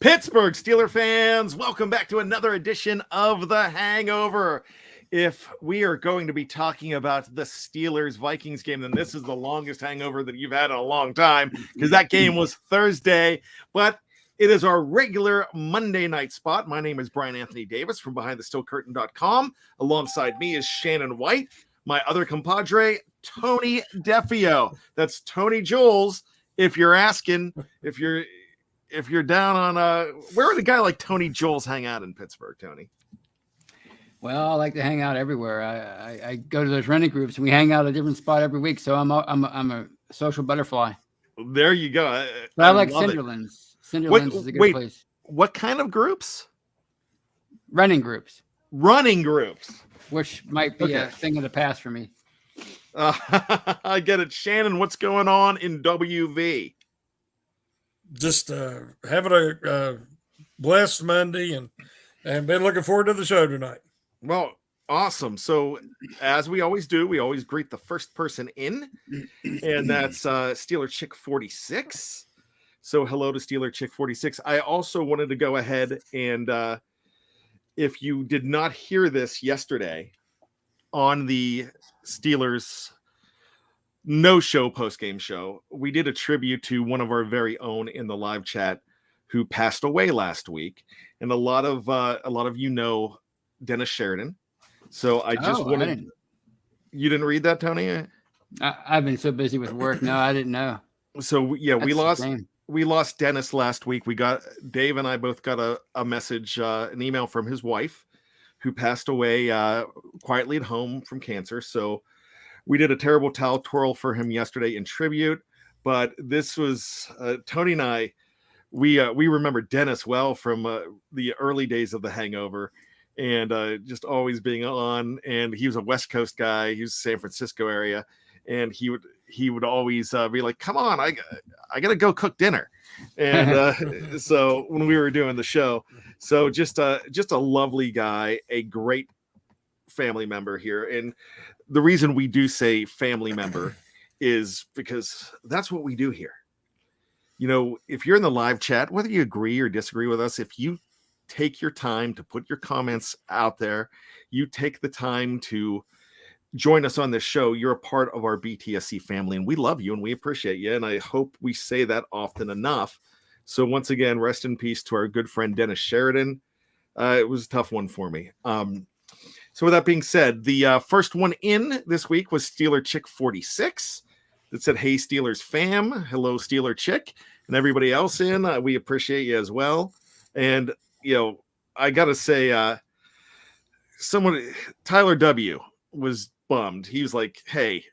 Pittsburgh Steeler fans, welcome back to another edition of The Hangover. If we are going to be talking about the Steelers-Vikings game, then this is the longest hangover that you've had in a long time, because that game was Thursday, but it is our regular Monday night spot. My name is Bryan Anthony Davis from BehindTheStillCurtain.com. Alongside me is Shannon White, my other compadre, Tony Defeo. That's Tony Jules, if you're asking, if you're down on where would a guy like Tony Jules hang out in Pittsburgh, Tony? Well, I like to hang out everywhere. I go to those running groups and we hang out at a different spot every week. So I'm a social butterfly. There you go. But I like Cinderlands. Cinderlands is a good place. What kind of groups? Running groups. Running groups. Which might be a thing of the past for me. I get it. Shannon, what's going on in WV? Just having a blessed Monday and been looking forward to the show tonight. Well, awesome. So as we always do, we always greet the first person in, and that's Steeler Chick 46. So hello to Steeler Chick 46. I also wanted to go ahead and if you did not hear this yesterday on the Steelers no-show post-game show, we did a tribute to one of our very own in the live chat who passed away last week, and a lot of you know Dennis Sheridan. So I just wanted. You didn't read that, Tony? I've been so busy with work. No, I didn't know. So yeah, we lost Dennis last week. Dave and I both got a message, an email from his wife, who passed away quietly at home from cancer. So we did a terrible towel twirl for him yesterday in tribute. But this was Tony and I. We remember Dennis well from the early days of the Hangover, and just always being on. And he was a West Coast guy. He was San Francisco area, and he would always be like, "Come on, I gotta go cook dinner." And so when we were doing the show, so just a lovely guy, a great family member here. And the reason we do say family member is because that's what we do here. You know, if you're in the live chat, whether you agree or disagree with us, if you take your time to put your comments out there, you take the time to join us on this show, you're a part of our BTSC family, and we love you and we appreciate you. And I hope we say that often enough. So once again, rest in peace to our good friend Dennis Sheridan. It was a tough one for me. So with that being said, the first one in this week was Steeler Chick 46. That said, "Hey Steelers fam, hello Steeler Chick," and everybody else in. We appreciate you as well. And you know, I gotta say, Tyler W was bummed. He was like, "Hey,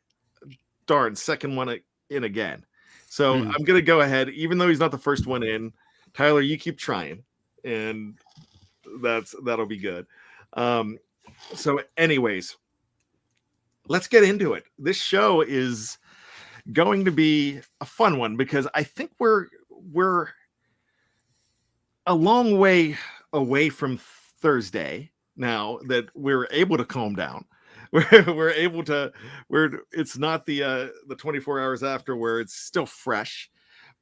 darn, second one in again." So I'm gonna go ahead, even though he's not the first one in. Tyler, you keep trying, and that'll be good. So, anyways, let's get into it. This show is going to be a fun one because I think we're a long way away from Thursday now that we're able to calm down. It's not the 24 hours after where it's still fresh,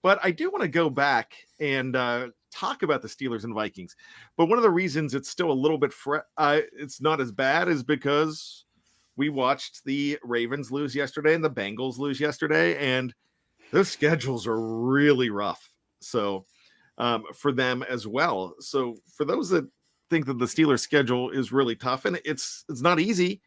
but I do want to go back and talk about the Steelers and Vikings. But one of the reasons it's still a little bit it's not as bad is because we watched the Ravens lose yesterday and the Bengals lose yesterday, and those schedules are really rough. So for them as well. So for those that think that the Steelers schedule is really tough, and it's not easy,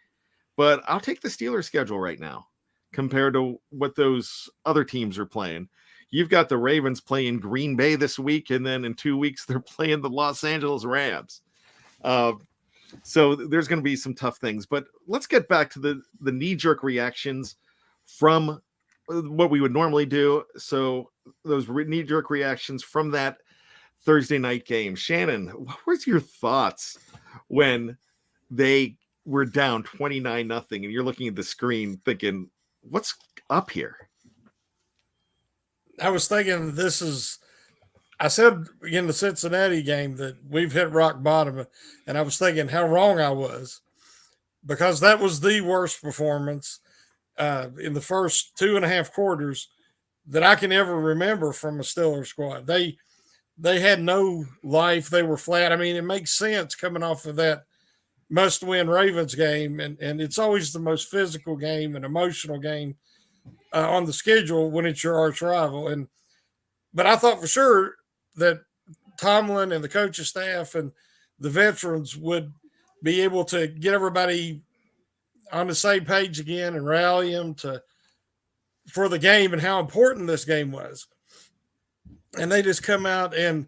but I'll take the Steelers schedule right now compared to what those other teams are playing. You've got the Ravens playing Green Bay this week, and then in 2 weeks they're playing the Los Angeles Rams. So there's going to be some tough things, but let's get back to the knee-jerk reactions from what we would normally do. So those knee-jerk reactions from that Thursday night game. Shannon, what was your thoughts when they were down 29-0 and you're looking at the screen thinking, what's up here? I was thinking I said in the Cincinnati game that we've hit rock bottom, and I was thinking how wrong I was, because that was the worst performance in the first 2.5 quarters that I can ever remember from a Steelers squad. They they had no life. They were flat. I mean, it makes sense coming off of that must-win Ravens game, and it's always the most physical game and emotional game on the schedule when it's your arch rival. But I thought for sure that Tomlin and the coaching staff and the veterans would be able to get everybody on the same page again and rally them for the game and how important this game was. And they just come out and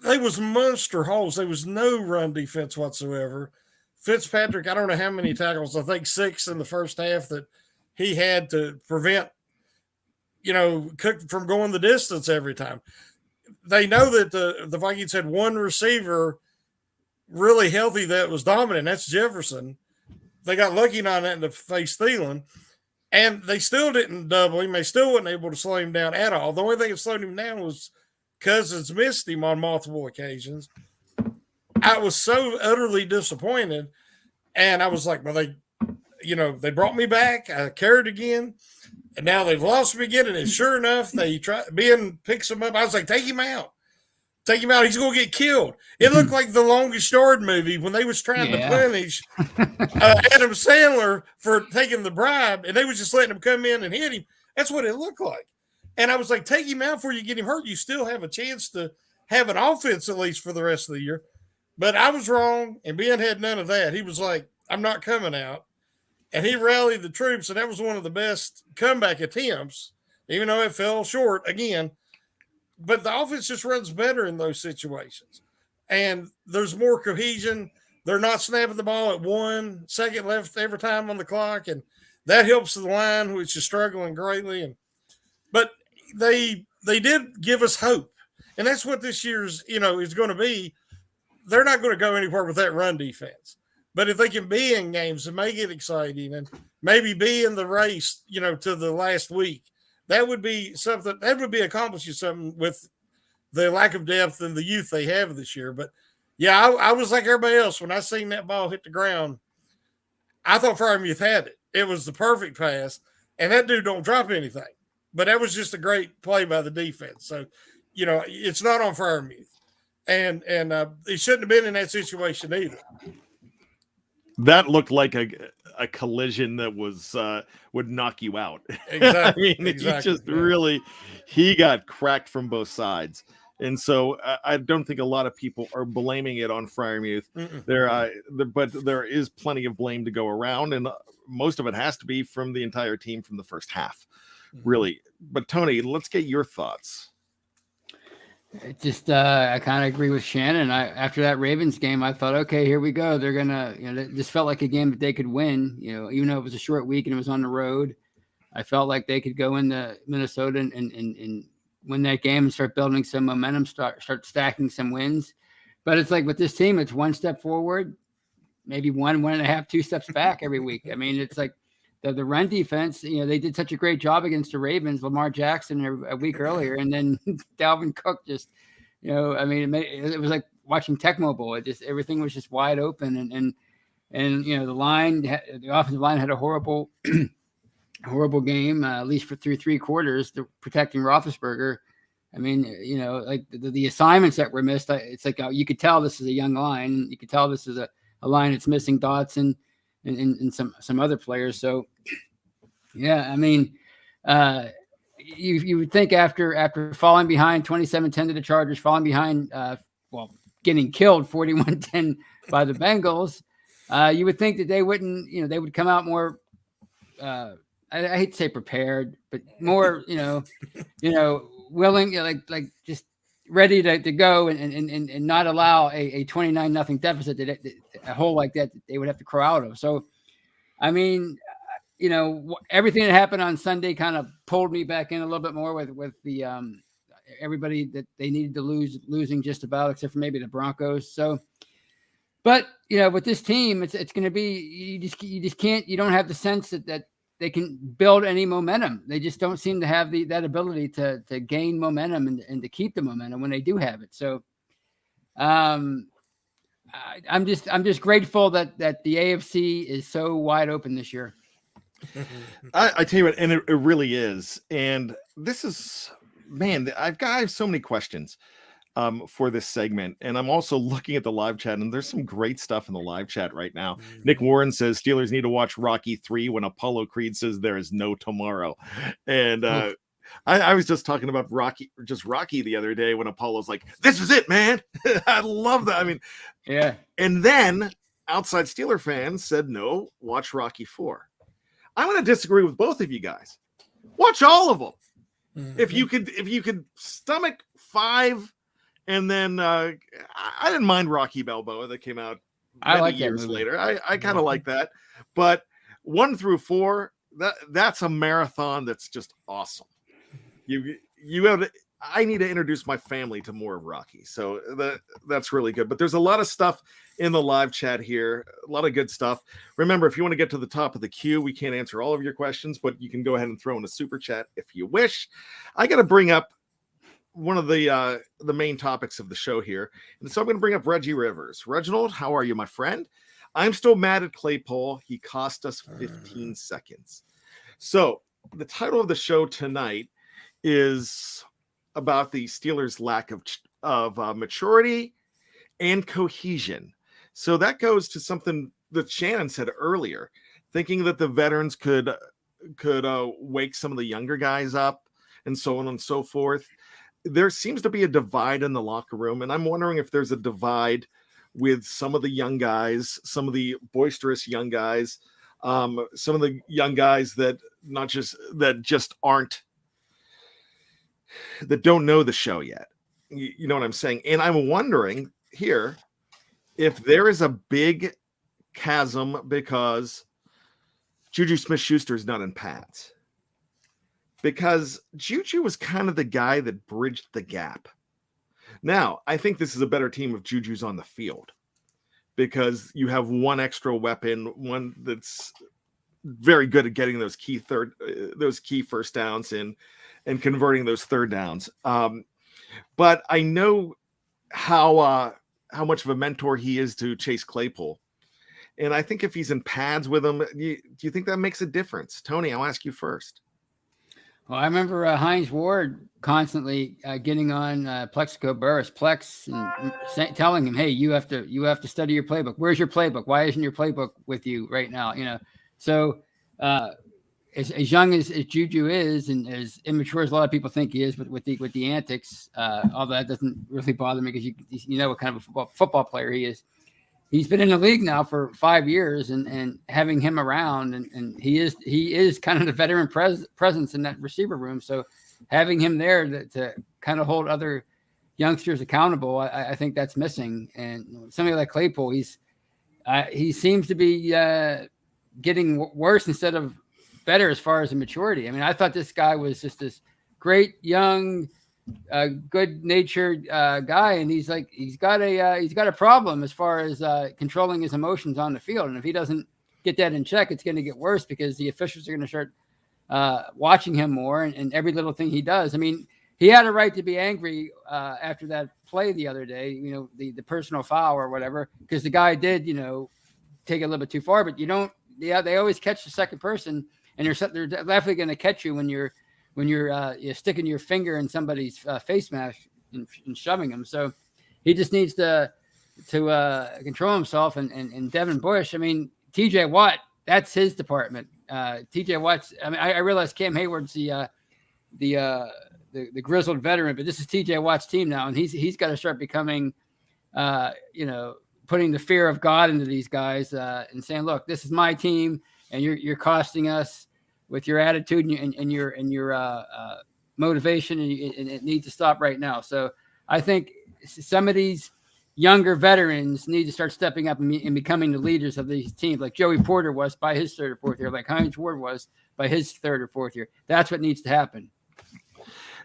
they was monster holes. There was no run defense whatsoever. Fitzpatrick, I don't know how many tackles. I think 6 in the first half that he had to prevent, Cook from going the distance every time. They know that the Vikings had one receiver really healthy that was dominant. That's Jefferson. They got lucky on that to face Thielen. And they still didn't double him. They still wasn't able to slow him down at all. The only thing that slowed him down was Cousins missed him on multiple occasions. I was so utterly disappointed. And I was like, well, they brought me back. I carried again. And now they've lost me again. And sure enough, Ben picks him up. I was like, take him out. Take him out. He's going to get killed. It looked like the Longest Yard movie when they was trying to punish Adam Sandler for taking the bribe, and they was just letting him come in and hit him. That's what it looked like. And I was like, take him out before you get him hurt. You still have a chance to have an offense at least for the rest of the year. But I was wrong, and Ben had none of that. He was like, I'm not coming out. And he rallied the troops, and that was one of the best comeback attempts, even though it fell short again. But the offense just runs better in those situations. And there's more cohesion. They're not snapping the ball at 1 second left every time on the clock. And that helps the line, which is struggling greatly. But they did give us hope. And that's what this year's, is going to be. They're not going to go anywhere with that run defense. But if they can be in games and make it exciting and maybe be in the race, to the last week, that would be something. That would be accomplishing something with the lack of depth and the youth they have this year. But yeah, I was like everybody else when I seen that ball hit the ground. I thought Freiermuth had it. It was the perfect pass, and that dude don't drop anything. But that was just a great play by the defense. So, it's not on Freiermuth, and he shouldn't have been in that situation either. That looked like a collision that was would knock you out. Exactly. I mean, he got cracked from both sides. And so I don't think a lot of people are blaming it on Freiermuth. But there is plenty of blame to go around, and most of it has to be from the entire team from the first half, really. But Tony, let's get your thoughts. It just I kind of agree with Shannon. After that Ravens game, I thought, okay, here we go. They're gonna, this felt like a game that they could win. Even though it was a short week and it was on the road, I felt like they could go into Minnesota and win that game and start building some momentum, start stacking some wins. But it's like with this team, it's one step forward, maybe 1.5, 2 steps back every week. I mean, it's like the run defense, they did such a great job against the Ravens, Lamar Jackson a week earlier, and then Dalvin Cook just, it was like watching Tecmo Bowl. It just, everything was just wide open, and the offensive line had a horrible game, at least through 3 quarters, protecting Roethlisberger. I mean, like the assignments that were missed, it's like you could tell this is a young line. You could tell this is a line that's missing Dotson and some other players. So, yeah, I mean, you would think after falling behind 27-10 to the Chargers, falling behind, getting killed 41-10 by the Bengals, you would think that they wouldn't, they would come out more, I hate to say prepared, but more, willing, like just ready to go and not allow a 29-0 deficit, a hole like that they would have to crawl out of. So, I mean, everything that happened on Sunday kind of pulled me back in a little bit more with the everybody that they needed to losing just about, except for maybe the Broncos. So, but with this team, it's going to be you just can't, you don't have the sense that they can build any momentum. They just don't seem to have that ability to gain momentum and to keep the momentum when they do have it. So, I'm just grateful that the AFC is so wide open this year. I tell you what, and it really is. And this is, man, I have so many questions. for this segment. And I'm also looking at the live chat, and there's some great stuff in the live chat right now. Nick Warren says Steelers need to watch Rocky 3 when Apollo Creed says there is no tomorrow. And I was just talking about Rocky the other day when Apollo's like, this is it, man. I love that. I mean, yeah. And then outside Steeler fans said, no, watch Rocky 4. I'm going to disagree with both of you guys. Watch all of them. Mm-hmm. If you could stomach 5, and then I didn't mind Rocky Balboa that came out many years later. I kind of like that. But 1 through 4, that's a marathon that's just awesome. You have to, I need to introduce my family to more of Rocky. So that's really good. But there's a lot of stuff in the live chat here, a lot of good stuff. Remember, if you want to get to the top of the queue, we can't answer all of your questions, but you can go ahead and throw in a super chat if you wish. I got to bring up one of the main topics of the show here. And so I'm going to bring up Reggie Rivers. Reginald, how are you, my friend? I'm still mad at Claypool. He cost us 15 seconds. So the title of the show tonight is about the Steelers' lack of maturity and cohesion. So that goes to something that Shannon said earlier, thinking that the veterans could wake some of the younger guys up and so on and so forth. There seems to be a divide in the locker room, and I'm wondering if there's a divide with some of the young guys, some of the boisterous young guys, some of the young guys that don't know the show yet. You know what I'm saying? And I'm wondering here if there is a big chasm because Juju Smith-Schuster is not in pads. Because Juju was kind of the guy that bridged the gap. Now, I think this is a better team if Juju's on the field because you have one extra weapon, one that's very good at getting those key first downs and converting those third downs. But I know how much of a mentor he is to Chase Claypool. And I think if he's in pads with him, do you think that makes a difference? Tony, I'll ask you first. Well, I remember Hines Ward constantly getting on Plexico Burris, Plex, and telling him, "Hey, you have to study your playbook. Where's your playbook? Why isn't your playbook with you right now?" You know, so as young as Juju is, and as immature as a lot of people think he is, with the antics, although that doesn't really bother me because you know what kind of a football player he is. He's been in the league now for 5 years, and having him around, and he is kind of the veteran presence in that receiver room. So having him there to kind of hold other youngsters accountable, I think that's missing. And somebody like Claypool, he seems to be getting worse instead of better as far as the maturity. I mean, I thought this guy was just this great young, good-natured guy, and he's got a problem as far as controlling his emotions on the field. And if he doesn't get that in check, it's going to get worse because the officials are going to start watching him more and every little thing he does. I mean, he had a right to be angry after that play the other day, you know, the personal foul or whatever, because the guy did, you know, take it a little bit too far. But they always catch the second person, and they're definitely going to catch you when you're sticking your finger in somebody's face mask and shoving them. So he just needs to control himself. And Devin Bush, I mean, TJ Watt, that's his department. TJ Watt's, I mean, I realize Cam Hayward's the grizzled veteran, but this is TJ Watt's team now, and he's got to start becoming, putting the fear of God into these guys and saying, look, this is my team, and you're costing us with your attitude and your motivation, and it needs to stop right now. So I think some of these younger veterans need to start stepping up and becoming the leaders of these teams, like Joey Porter was by his third or fourth year, like Hines Ward was by his third or fourth year. That's what needs to happen.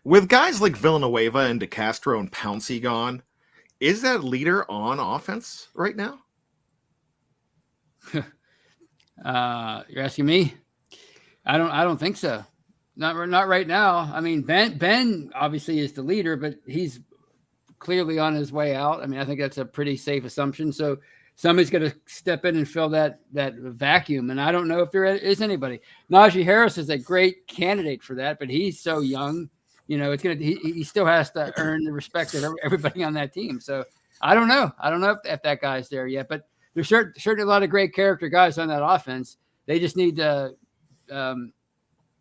With guys like Villanueva and DeCastro and Pouncey gone, is that leader on offense right now? You're asking me? I don't think so. Not right now. I mean, Ben obviously is the leader, but he's clearly on his way out. I mean, I think that's a pretty safe assumption. So somebody's going to step in and fill that vacuum. And I don't know if there is anybody. Najee Harris is a great candidate for that, but he's so young. he still has to earn the respect of everybody on that team. So I don't know. I don't know if that guy's there yet, but there's certainly a lot of great character guys on that offense. They just need to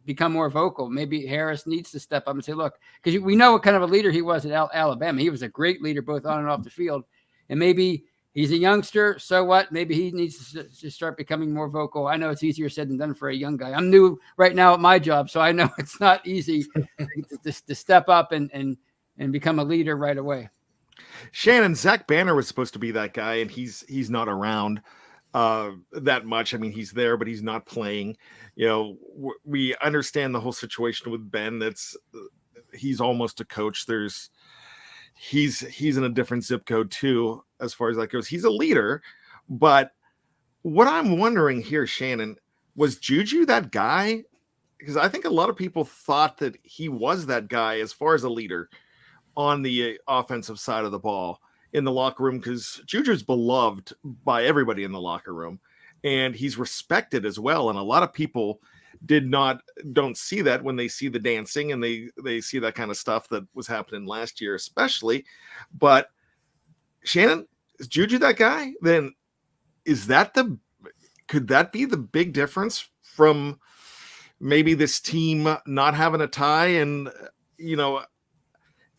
become more vocal. Maybe Harris needs to step up and say, look, because we know what kind of a leader he was at Alabama. He was a great leader both on and off the field. And maybe he's a youngster. So what? Maybe he needs to start becoming more vocal. I know it's easier said than done for a young guy. I'm new right now at my job, so I know it's not easy to step up and become a leader right away. Shannon, Zach Banner was supposed to be that guy, and he's not around that much. I mean, he's there, but he's not playing. We understand the whole situation with Ben. He's almost a coach. He's in a different zip code too, as far as that goes. He's a leader, but what I'm wondering here, Shannon, was Juju that guy? Because I think a lot of people thought that he was that guy as far as a leader on the offensive side of the ball in the locker room, because Juju's beloved by everybody in the locker room, and he's respected as well. And a lot of people don't see that when they see the dancing and they see that kind of stuff that was happening last year, especially. But Shannon, is Juju that guy? Then could that be the big difference from maybe this team not having a tie and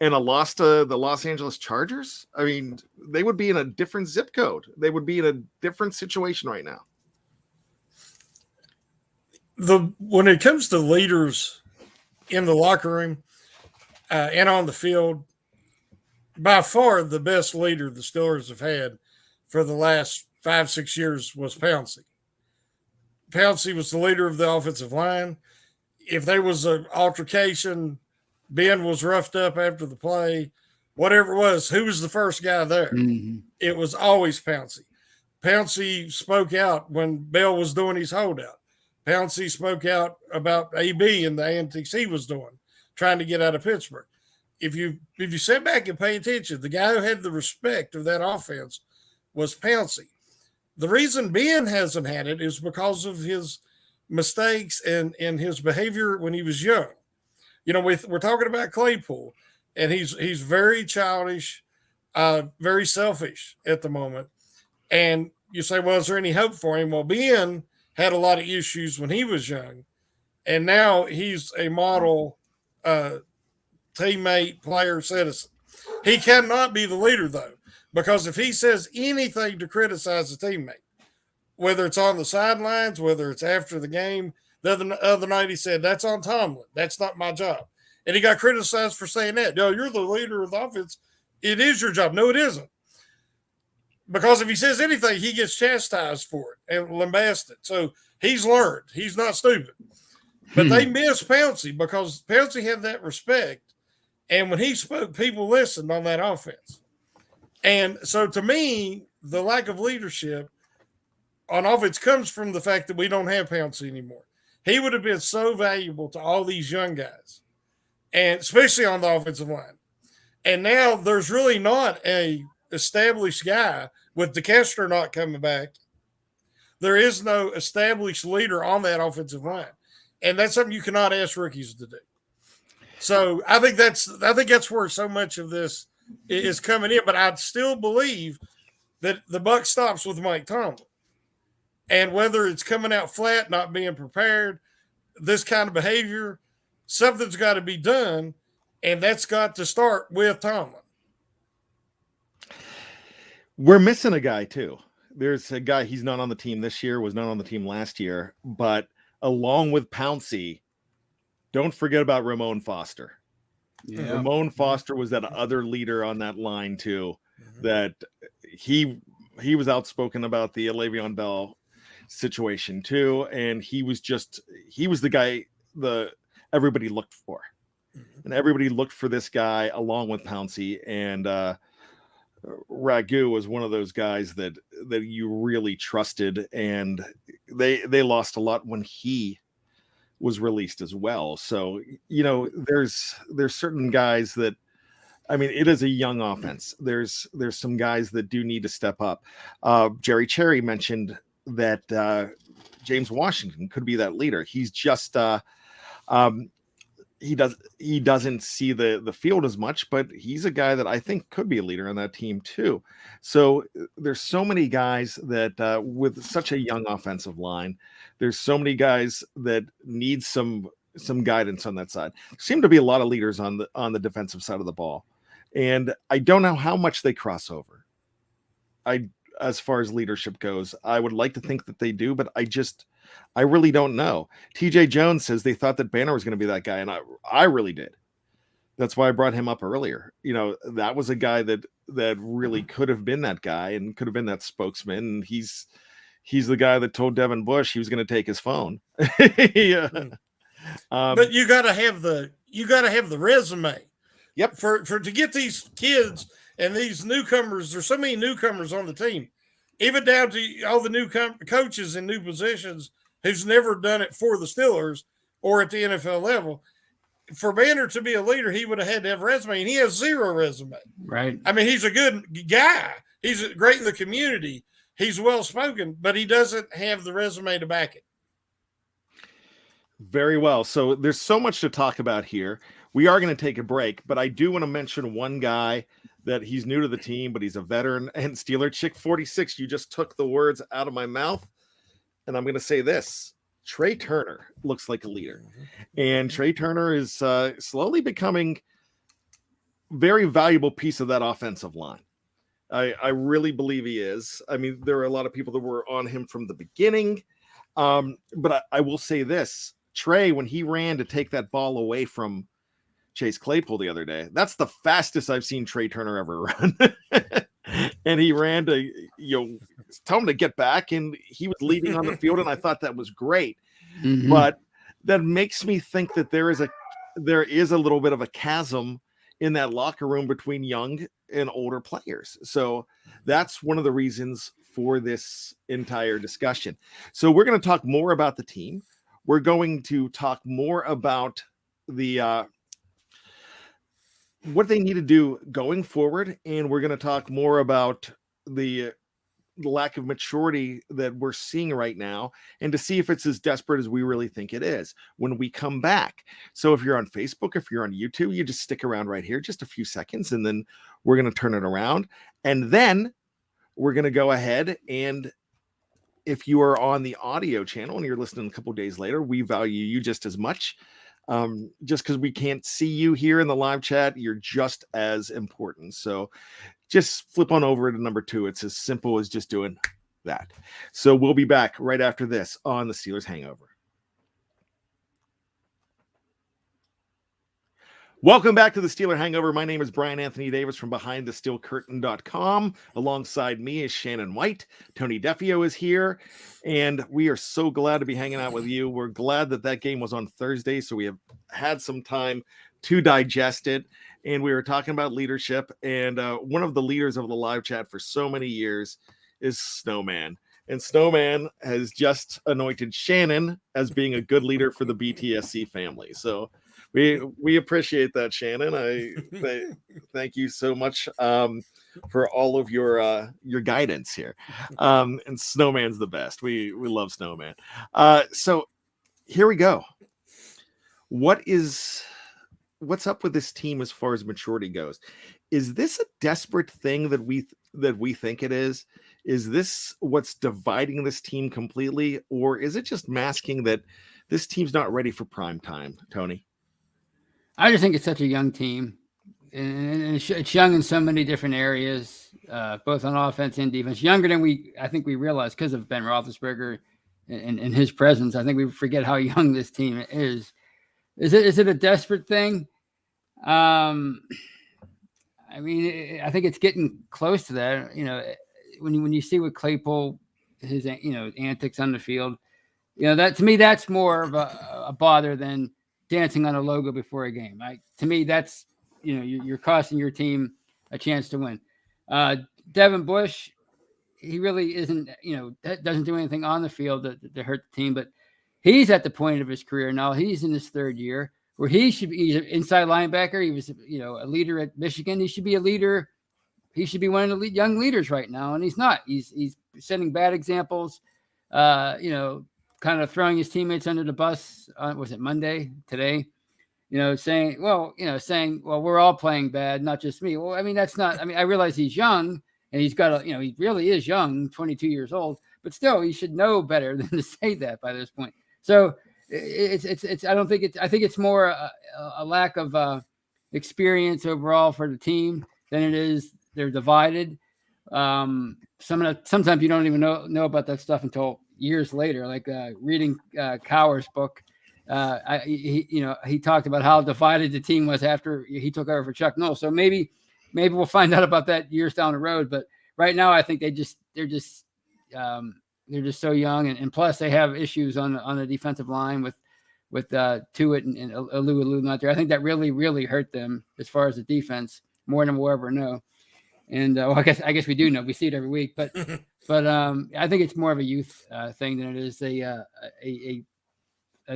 a loss to the Los Angeles Chargers? I mean, they would be in a different zip code. They would be in a different situation right now. When it comes to leaders in the locker room and on the field, by far the best leader the Steelers have had for the last 5-6 years was Pouncey. Pouncey was the leader of the offensive line. If there was an altercation, Ben was roughed up after the play, whatever it was, who was the first guy there? Mm-hmm. It was always Pouncey. Pouncey spoke out when Bell was doing his holdout. Pouncey spoke out about AB and the antics he was doing, trying to get out of Pittsburgh. If you sit back and pay attention, the guy who had the respect of that offense was Pouncey. The reason Ben hasn't had it is because of his mistakes and his behavior when he was young. We're talking about Claypool, and he's very childish, very selfish at the moment. And you say, well, is there any hope for him? Well, Ben had a lot of issues when he was young, and now he's a model teammate, player, citizen. He cannot be the leader, though, because if he says anything to criticize a teammate, whether it's on the sidelines, whether it's after the game, the other night he said, that's on Tomlin. That's not my job. And he got criticized for saying that. No, you're the leader of the offense. It is your job. No, it isn't. Because if he says anything, he gets chastised for it and lambasted. So he's learned. He's not stupid. But they miss Pouncey because Pouncey had that respect. And when he spoke, people listened on that offense. And so to me, the lack of leadership on offense comes from the fact that we don't have Pouncey anymore. He would have been so valuable to all these young guys, and especially on the offensive line. And now there's really not a established guy with DeCastro not coming back. There is no established leader on that offensive line. And that's something you cannot ask rookies to do. So I think that's where so much of this is coming in. But I still believe that the buck stops with Mike Tomlin. And whether it's coming out flat, not being prepared, this kind of behavior, something's got to be done. And that's got to start with Tomlin. We're missing a guy too. There's a guy, he's not on the team this year, was not on the team last year, but along with Pouncey, don't forget about Ramon Foster. Yeah. Ramon Foster was that other leader on that line too, that he was outspoken about the Le'Veon Bell situation too. And he was the guy everybody looked for. And everybody looked for this guy along with Pouncey, and Ragu was one of those guys that you really trusted, and they lost a lot when he was released as well. So, there's certain guys that, I mean, it is a young offense. There's some guys that do need to step up. Jerry Cherry mentioned that James Washington could be that leader. He's just he doesn't see the field as much, but he's a guy that I think could be a leader on that team too. So there's so many guys that with such a young offensive line, there's so many guys that need some guidance on that side. Seem to be a lot of leaders on the defensive side of the ball, and I don't know how much they cross over. As far as leadership goes, I would like to think that they do, but I really don't know. TJ Jones says they thought that Banner was going to be that guy, and I really did. That's why I brought him up earlier. You know, that was a guy that really could have been that guy and could have been that spokesman. And he's the guy that told Devin Bush he was going to take his phone. Yeah. But you got to have the resume. Yep. For to get these kids and these newcomers, there's so many newcomers on the team, even down to all the new coaches in new positions who's never done it for the Steelers or at the NFL level. For Banner to be a leader, he would have had to have a resume, and he has zero resume. Right. I mean, he's a good guy. He's great in the community. He's well-spoken, but he doesn't have the resume to back it. Very well. So there's so much to talk about here. We are going to take a break, but I do want to mention one guy that he's new to the team, but he's a veteran and Steeler. Chick 46, you just took the words out of my mouth. And I'm going to say this. Trey Turner looks like a leader. And Trey Turner is slowly becoming a very valuable piece of that offensive line. I really believe he is. I mean, there are a lot of people that were on him from the beginning. But I will say this. Trey, when he ran to take that ball away from Chase Claypool the other day, that's the fastest I've seen Trey Turner ever run. And he ran to, tell him to get back, and he was leading on the field, and I thought that was great. Mm-hmm. But that makes me think that there is a little bit of a chasm in that locker room between young and older players. So that's one of the reasons for this entire discussion. So we're going to talk more about the team. We're going to talk more about the what they need to do going forward, and we're going to talk more about the lack of maturity that we're seeing right now, and to see if it's as desperate as we really think it is when we come back. So if you're on Facebook, if you're on YouTube, you just stick around right here just a few seconds, and then we're going to turn it around, and then we're going to go ahead, and if you are on the audio channel and you're listening a couple of days later, we value you just as much. Just because we can't see you here in the live chat, you're just as important. So just flip on over to number 2. It's as simple as just doing that. So we'll be back right after this on the Steelers Hangover. Welcome back to the Steeler Hangover. My name is Bryan Anthony Davis from BehindTheSteelCurtain.com. Alongside me is Shannon White. Tony Defeo is here, and we are so glad to be hanging out with you. We're glad that game was on Thursday, so we have had some time to digest it, and we were talking about leadership, and one of the leaders of the live chat for so many years is Snowman. And Snowman has just anointed Shannon as being a good leader for the BTSC family. So we appreciate that, Shannon. Thank you so much for all of your guidance here. And Snowman's the best. We love Snowman. So here we go. What's up with this team as far as maturity goes? Is this a desperate thing that we think it is? Is this what's dividing this team completely, or is it just masking that this team's not ready for prime time, Tony? I just think it's such a young team, and it's young in so many different areas, both on offense and defense. Younger than I think we realize because of Ben Roethlisberger and his presence. I think we forget how young this team is. Is it a desperate thing? I mean, I think it's getting close to that. When you see what Claypool, his antics on the field, that to me that's more of a bother than dancing on a logo before a game. To me, that's you're costing your team a chance to win. Devin Bush, he really isn't doesn't do anything on the field to hurt the team, but he's at the point of his career now. He's in his 3rd year where he's an inside linebacker. He was a leader at Michigan. He should be a leader. He should be one of the young leaders right now, and he's not. He's setting bad examples. Kind of throwing his teammates under the bus. Was it Monday today? saying, well, we're all playing bad, not just me. Well, I mean, that's not, I mean, I realize he's young and he's got he really is young, 22 years old, but still he should know better than to say that by this point. So I think it's more a lack of experience overall for the team than it is they're divided. Sometimes you don't even know about that stuff until years later, like reading Cower's book. He talked about how divided the team was after he took over for Chuck Noll. So maybe we'll find out about that years down the road. But right now, I think they're just so young, and plus they have issues on the defensive line with Tuitt and Alu not there. I think that really hurt them as far as the defense more than we'll ever know. And I guess we do know. We see it every week, but I think it's more of a youth thing than it is a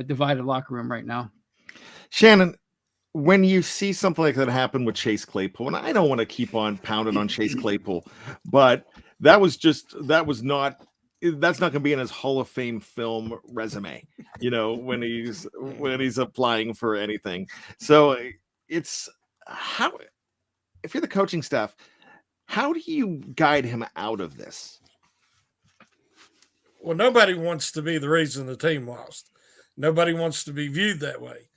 divided locker room right now. Shannon, when you see something like that happen with Chase Claypool, and I don't want to keep on pounding on Chase Claypool, but that's not going to be in his Hall of Fame film resume, when he's applying for anything. So it's how, if you're the coaching staff, how do you guide him out of this? Well, nobody wants to be the reason the team lost. Nobody wants to be viewed that way.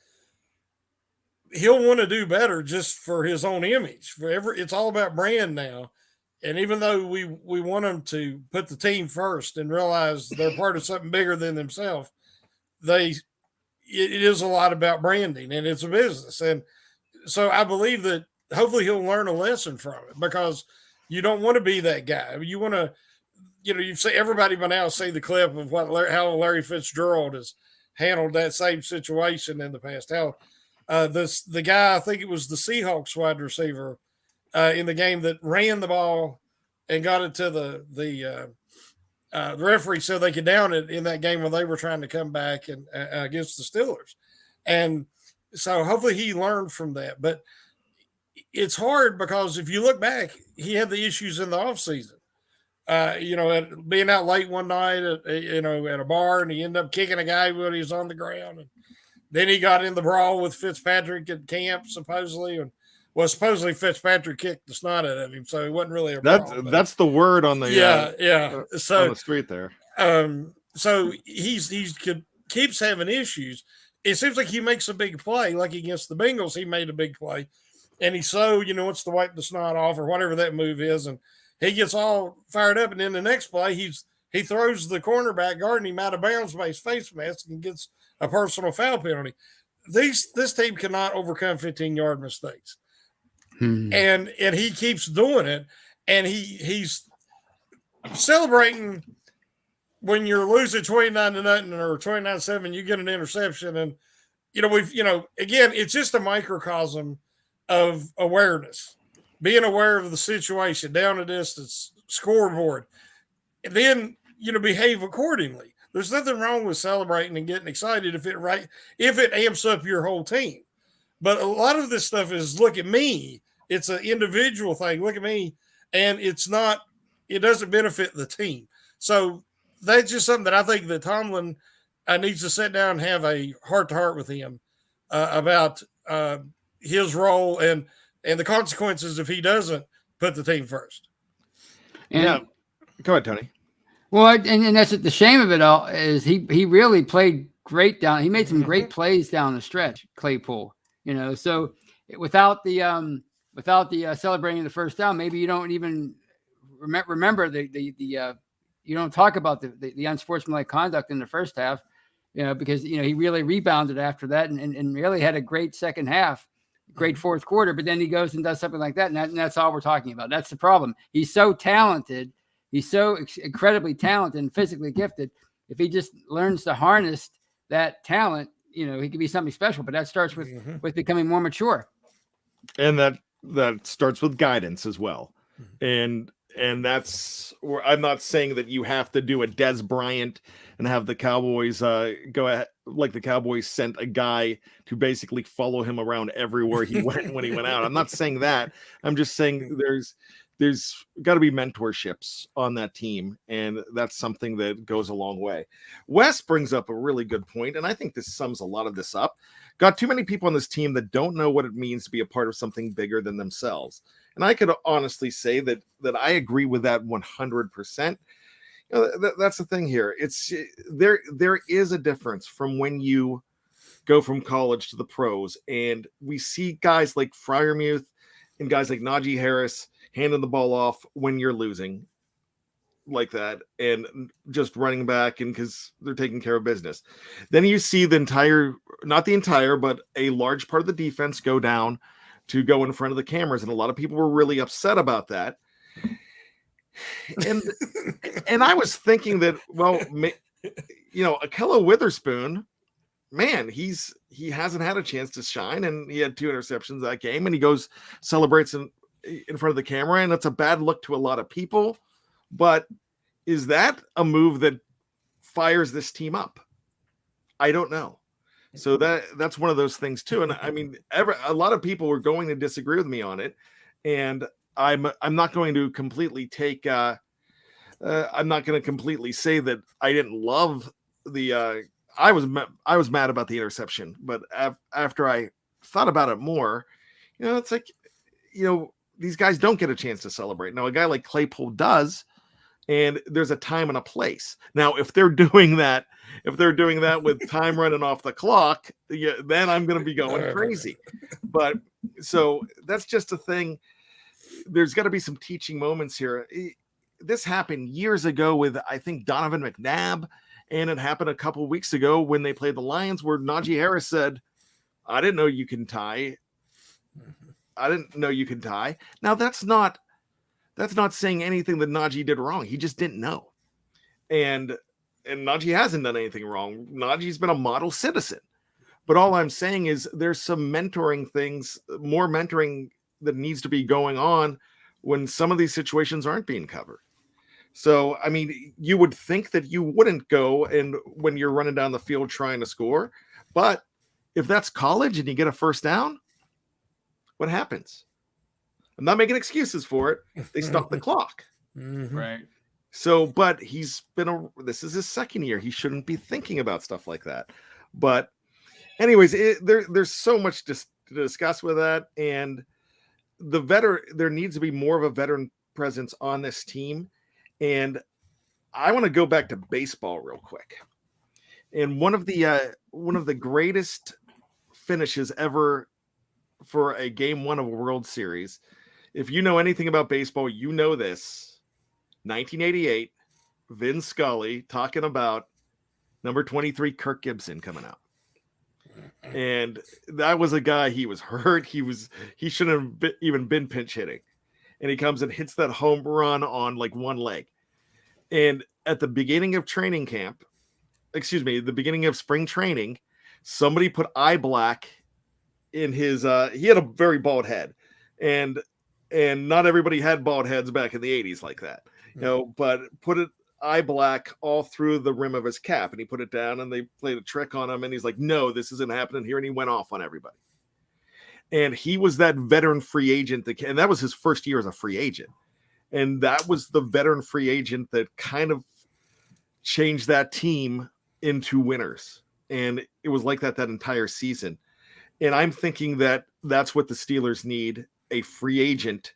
He'll want to do better just for his own image. It's all about brand now. And even though we want them to put the team first and realize they're part of something bigger than themselves, it is a lot about branding, and it's a business. And so I believe that hopefully he'll learn a lesson from it, because you don't want to be that guy. You want to, you say everybody by now see the clip of how Larry Fitzgerald has handled that same situation in the past. How the guy, I think it was the Seahawks wide receiver in the game that ran the ball and got it to the referee so they could down it in that game when they were trying to come back and against the Steelers. And so hopefully he learned from that. But it's hard because if you look back, he had the issues in the offseason. Being out late one night at a bar, and he ended up kicking a guy when he was on the ground. And then he got in the brawl with Fitzpatrick at camp, supposedly. And supposedly Fitzpatrick kicked the snot out of him, so it wasn't really a brawl. That's the word on the So on the street there. So he keeps having issues. It seems like he makes a big play, like against the Bengals. He made a big play, and he's wants to wipe the snot off or whatever that move is, and he gets all fired up. And then the next play, he throws the cornerback guarding him out of bounds by his face mask and gets a personal foul penalty. This team cannot overcome 15-yard mistakes. And he keeps doing it, and he's celebrating when you're losing 29-0 or 29-7, you get an interception. And again, it's just a microcosm of awareness, being aware of the situation, down a distance, scoreboard, and then behave accordingly. There's nothing wrong with celebrating and getting excited if it amps up your whole team. But a lot of this stuff is, look at me. It's an individual thing. Look at me. And it doesn't benefit the team. So that's just something that I think that Tomlin needs to sit down and have a heart-to-heart with him about his role and the consequences if he doesn't put the team first. And, go ahead, Tony. Well, and that's the shame of it all is he really played great down. He made some great plays down the stretch, Claypool. So without the celebrating the first down, maybe you don't even remember you don't talk about the unsportsmanlike conduct in the first half, because he really rebounded after that and really had a great second half, great fourth quarter. But then he goes and does something like that, and that's all we're talking about. That's the problem. He's so talented. He's so incredibly talented and physically gifted. If he just learns to harness that talent, he could be something special. But that starts with becoming more mature. And that starts with guidance as well. And that's where I'm not saying that you have to do a Des Bryant and have the Cowboys go like the Cowboys sent a guy to basically follow him around everywhere he went when he went out. I'm not saying that. I'm just saying there's got to be mentorships on that team, and that's something that goes a long way. Wes brings up a really good point, and I think this sums a lot of this up. Got too many people on this team that don't know what it means to be a part of something bigger than themselves. And I could honestly say that I agree with that 100%. That's the thing here. It's there is a difference from when you go from college to the pros, and we see guys like Freiermuth and guys like Najee Harris handing the ball off when you're losing like that and just running back, and because they're taking care of business. Then you see not the entire, but a large part of the defense go down to go in front of the cameras, and a lot of people were really upset about that. And I was thinking that, well, Ahkello Witherspoon, man, he hasn't had a chance to shine, and he had 2 interceptions that game, and he goes celebrates in front of the camera, and it's a bad look to a lot of people. But is that a move that fires this team up? I don't know. So that's one of those things too. And I mean, a lot of people were going to disagree with me on it, and I'm not going to completely take. I'm not going to completely say that I didn't love the. I was mad about the interception, but after I thought about it more, it's like, these guys don't get a chance to celebrate. Now, a guy like Claypool does, and there's a time and a place. Now, if they're doing that with time running off the clock, then I'm going to be going crazy. But so that's just a thing. There's got to be some teaching moments here. This happened years ago with, I think, Donovan McNabb, and it happened a couple of weeks ago when they played the Lions, where Najee Harris said, I didn't know you can tie. I didn't know you could tie. Now, that's not saying anything that Najee did wrong. He just didn't know. And Najee hasn't done anything wrong. Najee's been a model citizen. But all I'm saying is there's some mentoring things, more mentoring that needs to be going on when some of these situations aren't being covered. So, I mean, you would think that you wouldn't go and when you're running down the field trying to score. But if that's college and you get a first down, what happens? I'm not making excuses for it. They stop the clock. Mm-hmm. Right. So, but this is his second year. He shouldn't be thinking about stuff like that. But anyways, there's so much to discuss with that. And there needs to be more of a veteran presence on this team. And I want to go back to baseball real quick. And one of the greatest finishes ever for a game 1 of a World Series, if you know anything about baseball, you know this. 1988, Vin Scully talking about number 23 Kirk Gibson coming out. And that was a guy, he was hurt. He shouldn't have even been pinch hitting. And he comes and hits that home run on like one leg. And at the beginning of the beginning of spring training, somebody put eye black in his he had a very bald head. And not everybody had bald heads back in the 80s like that. But put it eye black all through the rim of his cap, and he put it down, and they played a trick on him, and he's like, no, this isn't happening here. And he went off on everybody. And he was that veteran free agent and that was his first year as a free agent. And that was the veteran free agent that kind of changed that team into winners. And it was like that entire season. And I'm thinking that that's what the Steelers need, a free agent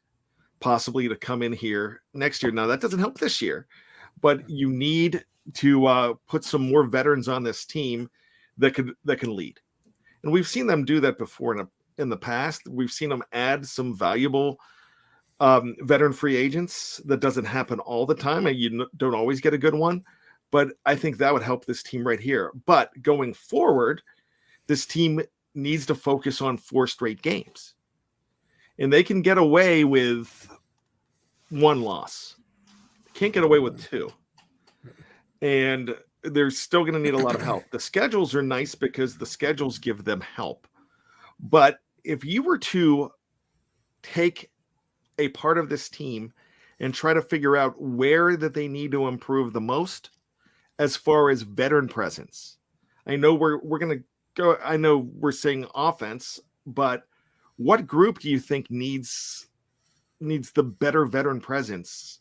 possibly to come in here next year. Now, that doesn't help this year, but you need to put some more veterans on this team that can lead. And we've seen them do that before in the past. We've seen them add some valuable veteran free agents. That doesn't happen all the time, and you don't always get a good one. But I think that would help this team right here. But going forward, this team needs to focus on 4 straight games. And they can get away with 1 loss. Can't get away with 2. And they're still going to need a lot of help. The schedules are nice because the schedules give them help. But if you were to take a part of this team and try to figure out where that they need to improve the most as far as veteran presence, I know we're going to go. I know we're saying offense, but what group do you think needs the better veteran presence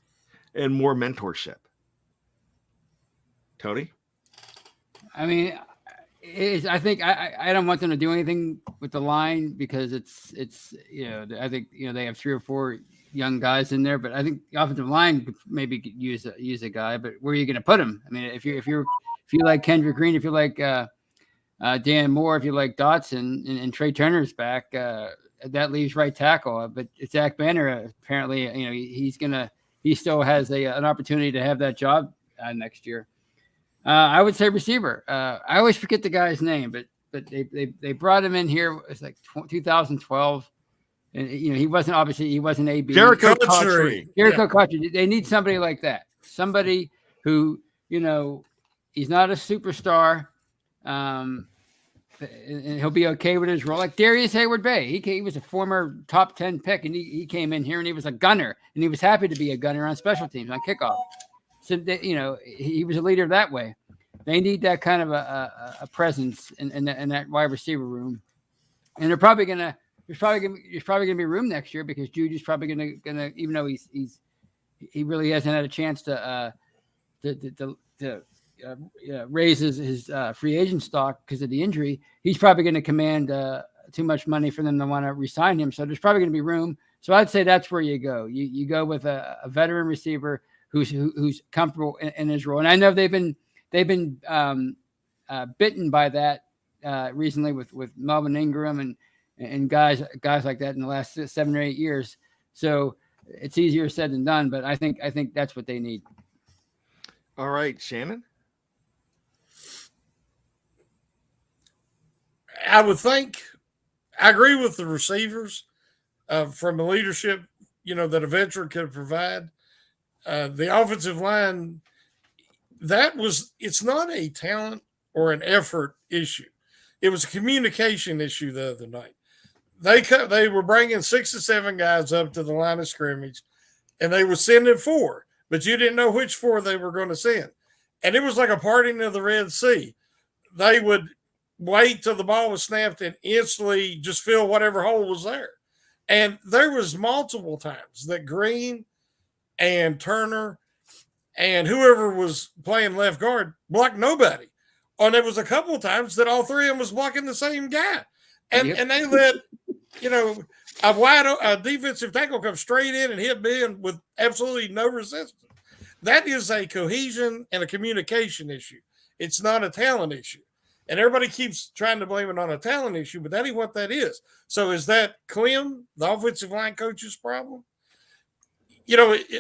and more mentorship? Tony? I mean, I think I don't want them to do anything with the line because it's I think they have 3 or 4 young guys in there, but I think the offensive line could maybe use a guy. But where are you going to put him? I mean, if you like Kendrick Green, if you like Dan Moore, if you like Dotson and Trey Turner's back, that leaves right tackle. But Zach Banner apparently he still has an opportunity to have that job next year. I would say receiver. I always forget the guy's name, but they brought him in here. It's like 2012, and he wasn't AB. Jericho Cotchery. Cotchery. They need somebody like that. Somebody who he's not a superstar, and he'll be okay with his role. Like Darius Hayward-Bay. He was a former top 10 pick, and he came in here and he was a gunner, and he was happy to be a gunner on special teams on kickoff. So he was a leader that way. They need that kind of a presence in that wide receiver room, and there's probably gonna be room next year because Juju's probably gonna even though he really hasn't had a chance to raise his free agent stock because of the injury. He's probably going to command too much money for them to want to re-sign him. So there's probably going to be room. So I'd say that's where you go. You go with a veteran receiver who's comfortable in his role. And I know they've been bitten by that recently with Melvin Ingram and guys like that in the last 7 or 8 years. So it's easier said than done, but I think that's what they need. All right, Shannon. I would think I agree with the receivers from the leadership, that a veteran could provide. The offensive line, it's not a talent or an effort issue. It was a communication issue the other night. They were bringing 6 to 7 guys up to the line of scrimmage, and they were sending 4, but you didn't know which 4 they were going to send. And it was like a parting of the Red Sea. They would wait till the ball was snapped and instantly just fill whatever hole was there. And there was multiple times that Green and Turner and whoever was playing left guard blocked nobody. And there was a couple of times that all 3 of them was blocking the same guy. And they let, a defensive tackle come straight in and hit Ben with absolutely no resistance. That is a cohesion and a communication issue. It's not a talent issue. And everybody keeps trying to blame it on a talent issue, but that ain't what that is. So is that Clem, the offensive line coach's problem?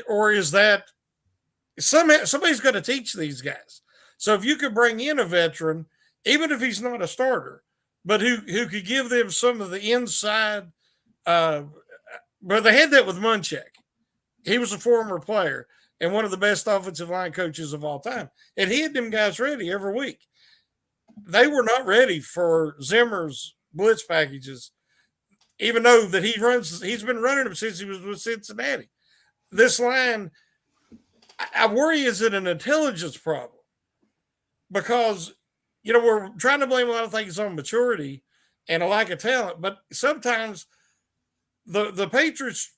Or is that somebody's going to teach these guys? So if you could bring in a veteran, even if he's not a starter, but who could give them some of the inside, but they had that with Munchak. He was a former player and one of the best offensive line coaches of all time. And he had them guys ready every week. They were not ready for Zimmer's blitz packages, even though that he's been running them since he was with Cincinnati. This line, I worry, is it an intelligence problem? Because, we're trying to blame a lot of things on maturity and a lack of talent, but sometimes the Patriots,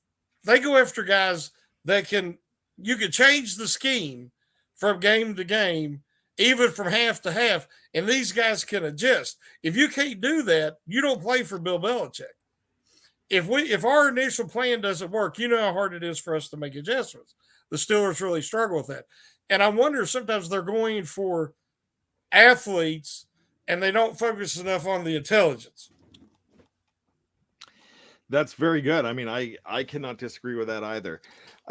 they go after guys that you can change the scheme from game to game, even from half to half, and these guys can adjust. If you can't do that, you don't play for Bill Belichick. If our initial plan doesn't work, you know how hard it is for us to make adjustments. The Steelers really struggle with that. And I wonder sometimes they're going for athletes and they don't focus enough on the intelligence. That's very good. I mean, I cannot disagree with that either.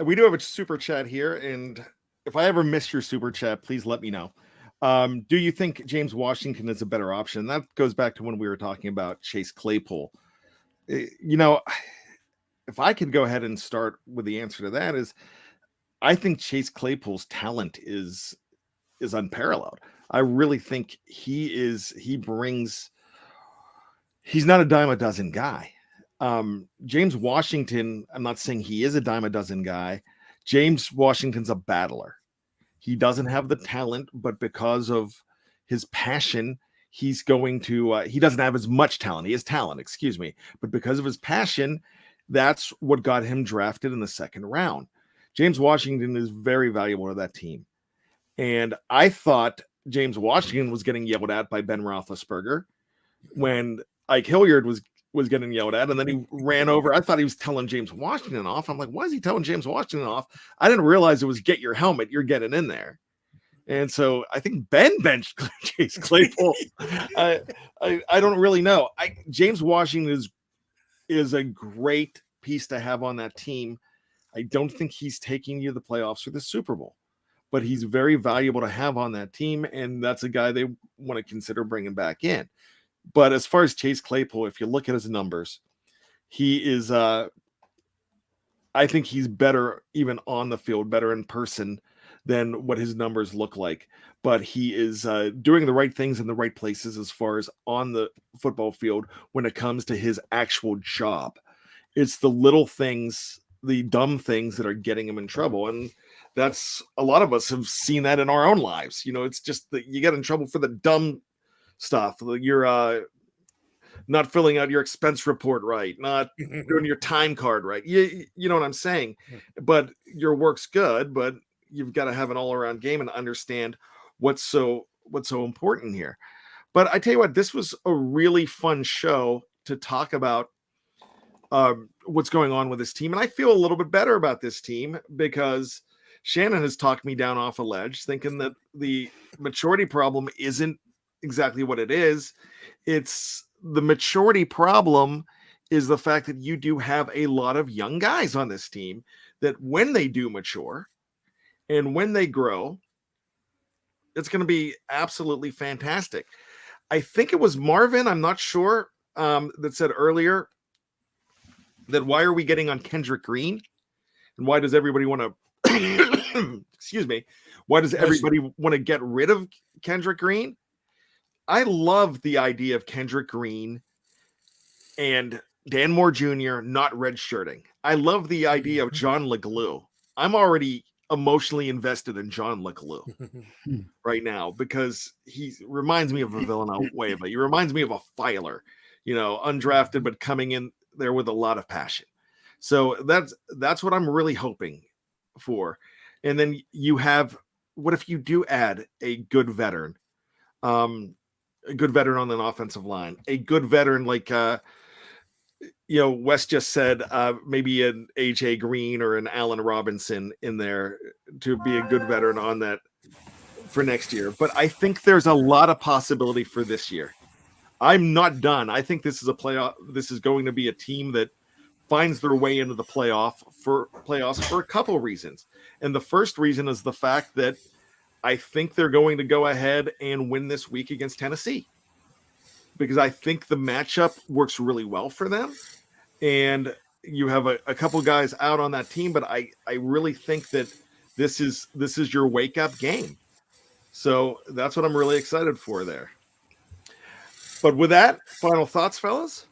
We do have a super chat here, and if I ever miss your super chat, please let me know. Do you think James Washington is a better option? That goes back to when we were talking about Chase Claypool. If I could go ahead and start with the answer to that is, I think Chase Claypool's talent is unparalleled. I really think he's not a dime a dozen guy. James Washington, I'm not saying he is a dime a dozen guy. James Washington's a battler. He doesn't have the talent, but because of his passion, he's going to he doesn't have as much talent. He has talent, excuse me, but because of his passion, that's what got him drafted in the second round. James Washington is very valuable to that team. And I thought James Washington was getting yelled at by Ben Roethlisberger when Ike Hilliard was getting yelled at, and then he ran over. I thought he was telling James Washington off. I'm like, why is he telling James Washington off? I didn't realize it was get your helmet, you're getting in there. And so I think Ben benched Chase Claypool. I don't really know. James Washington is a great piece to have on that team. I don't think he's taking you to the playoffs or the Super Bowl, but he's very valuable to have on that team, and that's a guy they want to consider bringing back in. But as far as Chase Claypool, if you look at his numbers, he is I think he's better even on the field, better in person than what his numbers look like. But he is doing the right things in the right places as far as on the football field when it comes to his actual job. It's the little things, the dumb things that are getting him in trouble. And that's a lot of us have seen that in our own lives. You know, it's just that you get in trouble for the dumb stuff. You're not filling out your expense report right, not doing your time card right. You know what I'm saying? But your work's good, but you've got to have an all-around game and understand what's so important here. But I tell you what, this was a really fun show to talk about what's going on with this team. And I feel a little bit better about this team because Shannon has talked me down off a ledge thinking that the maturity problem isn't exactly what it is. It's the maturity problem is the fact that you do have a lot of young guys on this team that when they do mature and when they grow, it's going to be absolutely fantastic. I think it was Marvin, I'm not sure, that said earlier that why are we getting on Kendrick Green? And why does everybody want to, excuse me, why does everybody want to get rid of Kendrick Green? I love the idea of Kendrick Green and Dan Moore Jr. not redshirting. I love the idea of John LeGlue. I'm already emotionally invested in John LeGlue right now because he reminds me of a Villanueva. He reminds me of a filer, you know, undrafted, but coming in there with a lot of passion. So that's what I'm really hoping for. And then you have, what if you do add a good veteran? A good veteran on an offensive line, a good veteran like Wes just said, maybe an AJ Green or an Allen Robinson in there to be a good veteran on that for next year. But I think there's a lot of possibility for this year. I'm not done. I think this is a playoff. This is going to be a team that finds their way into the playoffs for a couple reasons. And the first reason is the fact that I think they're going to go ahead and win this week against Tennessee because I think the matchup works really well for them. And you have a couple guys out on that team, but I really think that this is your wake up game. So that's what I'm really excited for there. But with that, final thoughts, fellas?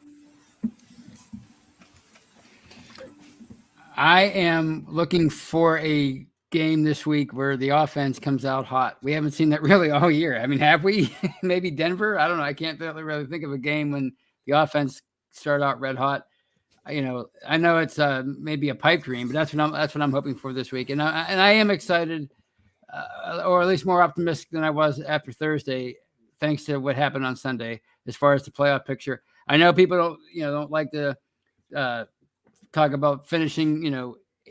I am looking for a game this week where the offense comes out hot. We haven't seen that really all year. I mean, have we? Maybe Denver? I don't know. I can't really think of a game when the offense started out red hot. You know, I know it's maybe a pipe dream, but that's what I'm hoping for this week. And I am excited, or at least more optimistic than I was after Thursday, thanks to what happened on Sunday as far as the playoff picture. I know people don't like to talk about finishing,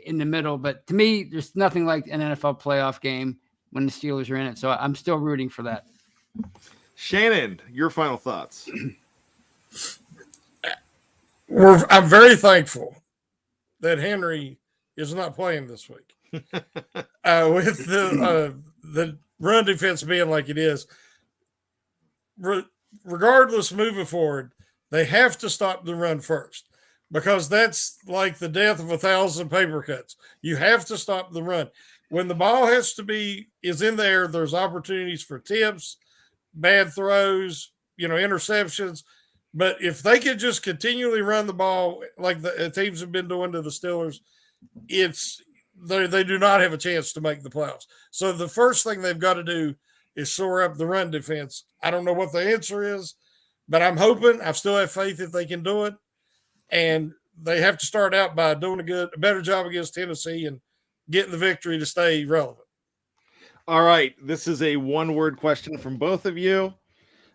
in the middle, but to me, there's nothing like an NFL playoff game when the Steelers are in it. So I'm still rooting for that. Shannon, your final thoughts. I'm very thankful that Henry is not playing this week. With the run defense being like it is, regardless moving forward, they have to stop the run first because that's like the death of 1,000 paper cuts. You have to stop the run. When the ball is in there, there's opportunities for tips, bad throws, interceptions. But if they could just continually run the ball like the teams have been doing to the Steelers, they do not have a chance to make the playoffs. So the first thing they've got to do is shore up the run defense. I don't know what the answer is, but I'm hoping. I still have faith that they can do it. And they have to start out by doing a better job against Tennessee and getting the victory to stay relevant. All right. This is a one-word question from both of you.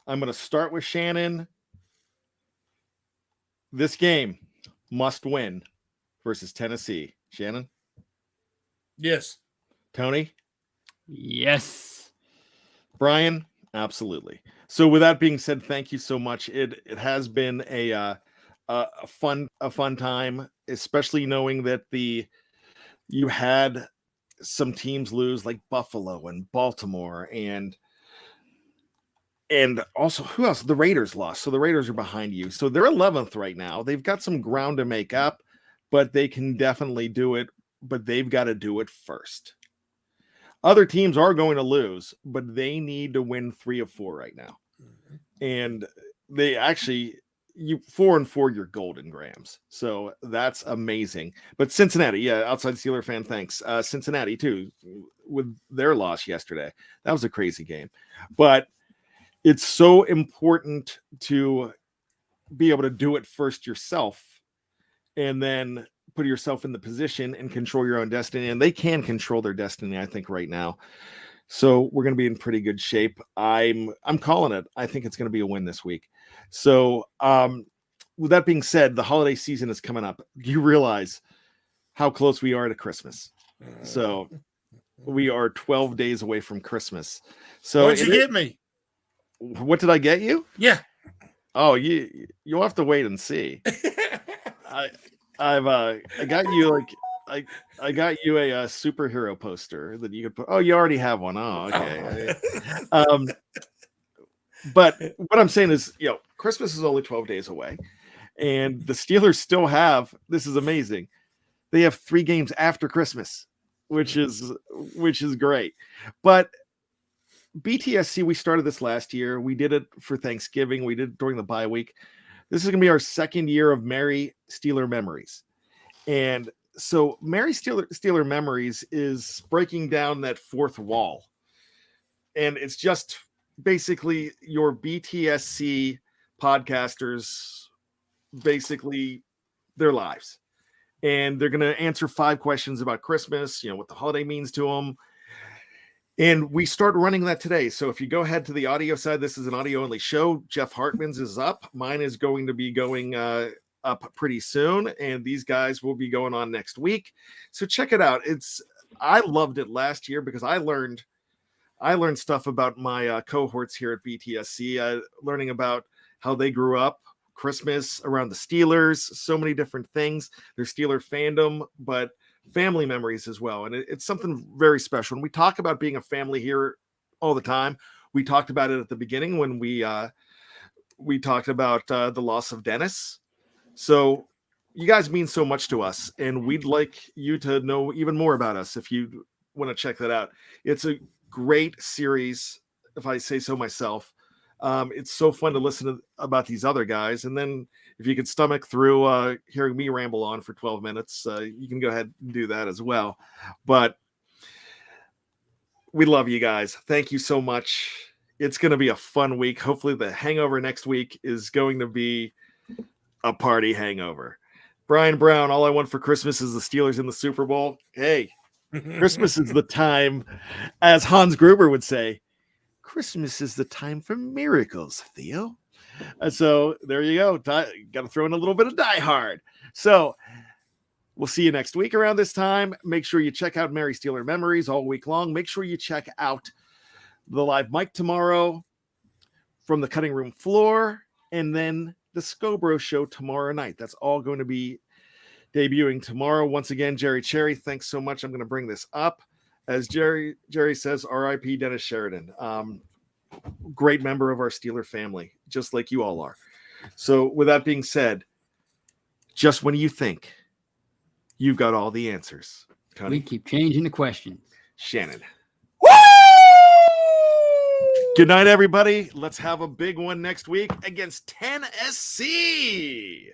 I'm going to start with Shannon. This game must win versus Tennessee. Shannon? Yes. Tony? Yes. Bryan? Absolutely. So with that being said, thank you so much. It has been a fun time, especially knowing that you had some teams lose like Buffalo and Baltimore and also who else? The Raiders lost. So the Raiders are behind you. So they're 11th right now. They've got some ground to make up, but they can definitely do it, but they've got to do it first. Other teams are going to lose, but they need to win 3 of 4 right now. And they actually, 4-4, you're golden, Grams. So that's amazing. But Cincinnati, yeah, outside Steeler fan, thanks. Cincinnati too, with their loss yesterday. That was a crazy game. But it's so important to be able to do it first yourself and then put yourself in the position and control your own destiny. And they can control their destiny, I think, right now. So we're going to be in pretty good shape. I'm calling it. I think it's going to be a win this week. So with that being said, the holiday season is coming up. Do you realize how close we are to Christmas? So we are 12 days away from Christmas. So what'd you get me? What did I get you? Yeah. Oh, you'll have to wait and see. I got you I got you a superhero poster that you could put. Oh, you already have one. Oh, okay. But what I'm saying is, Christmas is only 12 days away, and the Steelers still have. This is amazing. They have 3 games after Christmas, which is great. But BTSC, we started this last year. We did it for Thanksgiving. We did it during the bye week. This is going to be our second year of Merry Steeler Memories. And so Merry Steeler Memories is breaking down that fourth wall. And it's just basically your BTSC podcasters, basically their lives. And they're going to answer 5 questions about Christmas, what the holiday means to them. And we start running that today. So if you go ahead to the audio side, this is an audio only show. Jeff Hartman's is up. Mine is going to be going up pretty soon. And these guys will be going on next week. So check it out. I loved it last year because I learned stuff about my cohorts here at BTSC, learning about how they grew up, Christmas around the Steelers, so many different things, their Steeler fandom, but family memories as well. And it's something very special. And we talk about being a family here all the time. We talked about it at the beginning when we talked about the loss of Dennis. So you guys mean so much to us, and we'd like you to know even more about us if you want to check that out. It's a great series, if I say so myself. It's so fun to listen about these other guys. And then if you could stomach through hearing me ramble on for 12 minutes, you can go ahead and do that as well. But we love you guys. Thank you so much. It's going to be a fun week. Hopefully the hangover next week is going to be a party hangover. Brian Brown, all I want for Christmas is the Steelers in the Super Bowl. Hey, Christmas is the time, as Hans Gruber would say, Christmas is the time for miracles, Theo. So there you go. Got to throw in a little bit of Die Hard. So we'll see you next week around this time. Make sure you check out Merry Steeler Memories all week long. Make sure you check out the live mic tomorrow from the cutting room floor, and then the Scobro show tomorrow night. That's all going to be debuting tomorrow. Once again, Jerry Cherry, thanks so much. I'm going to bring this up. As Jerry says, R.I.P. Dennis Sheridan. Great member of our Steeler family, just like you all are. So with that being said, just when you think you've got all the answers, Tony, we keep changing the question. Shannon. Woo! Good night, everybody. Let's have a big one next week against Tennessee.